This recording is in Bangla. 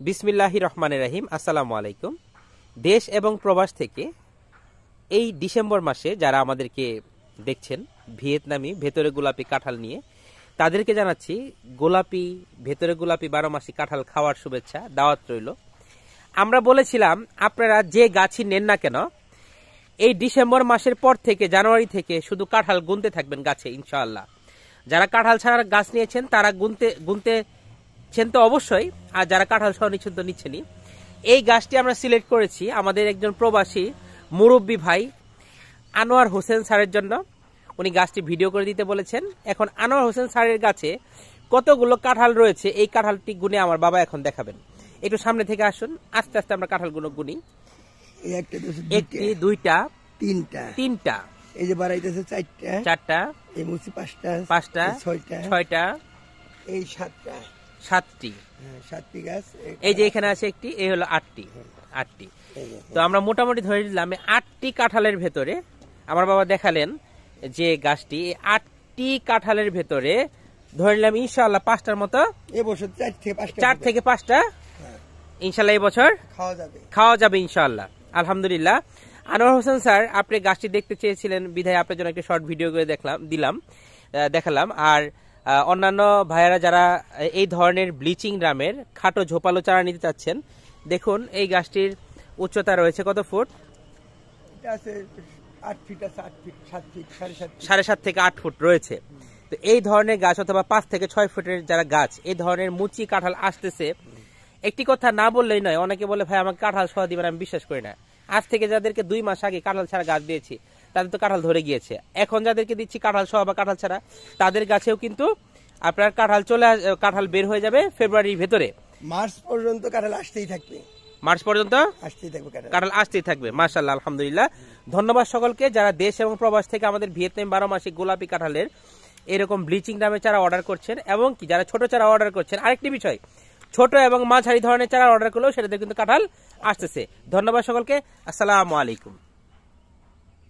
বিসমিল্লাহির রহমানির রহিম। আসসালামু আলাইকুম। দেশ এবং প্রবাস থেকে এই ডিসেম্বর মাসে যারা আমাদেরকে দেখছেন ভিয়েতনামি ভেতরে গোলাপি কাঁঠাল নিয়ে, তাদেরকে জানাচ্ছি গোলাপি ভেতরে গোলাপি 12 মাসি কাঁঠাল খাওয়ার শুভেচ্ছা, দাওয়াত রইল। আমরা বলেছিলাম আপনারা যে গাছই নেন না কেন এই ডিসেম্বর মাসের পর থেকে জানুয়ারি থেকে শুধু কাঁঠাল গুনতে থাকবেন গাছে ইনশাআল্লাহ। যারা কাঁঠাল ছাড়া গাছ নিয়েছেন তারা গুনতেছেন তো অবশ্যই, আর যারা কাঁঠাল সহ নিচ্ছেন তো নিচ্ছেনই। এই গাছটি আমরা সিলেক্ট করেছি আমাদের একজন প্রবাসী মুরব্বী ভাই আনোয়ার হোসেন স্যারের জন্য। উনি গাছটি ভিডিও করে দিতে বলেছেন। এখন আনোয়ার হোসেন স্যারের গাছে কতগুলো কাঁঠাল রয়েছে এই কাঁঠালটি গুনে আমার বাবা এখন দেখাবেন। একটু সামনে থেকে আসুন, আস্তে আস্তে আমরা কাঁঠালগুলো গুনি। একটি, দুইটা, তিনটা, এই যে বাড়াইতেছে চারটা, এই মুছি পাঁচটা, ছয়টা, এই সাতটি গাছ, এই যে এখানে আছে একটি, এই হলো আটটি। তো আমরা মোটামুটি ধরে নিলাম 8টি কাঁঠালের ভেতরে আমার বাবা দেখালেন যে গাছটি 8টি কাঁঠালের ভেতরে ধরে নিলাম ইনশাআল্লাহ 5টার মতো এবছর 4 থেকে 5টা ইনশাআল্লাহ এই বছর খাওয়া যাবে ইনশাআল্লাহ। আলহামদুলিল্লাহ। আনোয়ার হোসেন স্যার, আপনি গাছটি দেখতে চেয়েছিলেন বিধায় আপনার জন্য একটা শর্ট ভিডিও করে দেখালাম। আর অন্যান্য ভাইয়ারা যারা এই ধরনের ব্লিচিং ড্রামের খাটো ঝোপালো চারা নিতে চাচ্ছেন, দেখুন এই গাছটির উচ্চতা রয়েছে কত ফুট? 7.5 থেকে 8 ফুট রয়েছে। তো এই ধরনের গাছ অথবা 5 থেকে 6 ফুটের যারা গাছ এই ধরনের মুচি কাঁঠাল আসতেছে, একটি কথা না বললেই নয়। অনেকে বলে ভাই আমাকে কাঁঠাল সহ দিবেন, আমি বিশ্বাস করি না। আজ থেকে যাদেরকে 2 মাস আগে কাঁঠাল ছাড়া গাছ দিয়েছি তাদের তো কাঁঠাল ধরে গিয়েছে। এখন যাদেরকে দিচ্ছি কাঁঠাল সহ বা কাঁঠাল ছাড়া, তাদের গাছেও কিন্তু আপনার কাঁঠাল বের হয়ে যাবে ফেব্রুয়ারির ভেতরে। মার্চ পর্যন্ত কাঁঠাল আসতেই থাকবে। কাঁঠাল আসতেই থাকবে। মাশাআল্লাহ, আলহামদুলিল্লাহ। ধন্যবাদ সকলকে যারা দেশ এবং প্রবাস থেকে আমাদের ভিয়েতনাম 12 মাসি গোলাপি কাঁঠালের এরকম ব্লিচিং ড্রামে চারা অর্ডার করছেন, এবং কি যারা ছোট চারা অর্ডার করছেন। আরেকটি বিষয়, ছোট এবং মাঝারি ধরনের চারা অর্ডার করলেও সেটাতে কিন্তু কাঁঠাল আসতেছে। ধন্যবাদ সকলকে। আসসালামু আলাইকুম।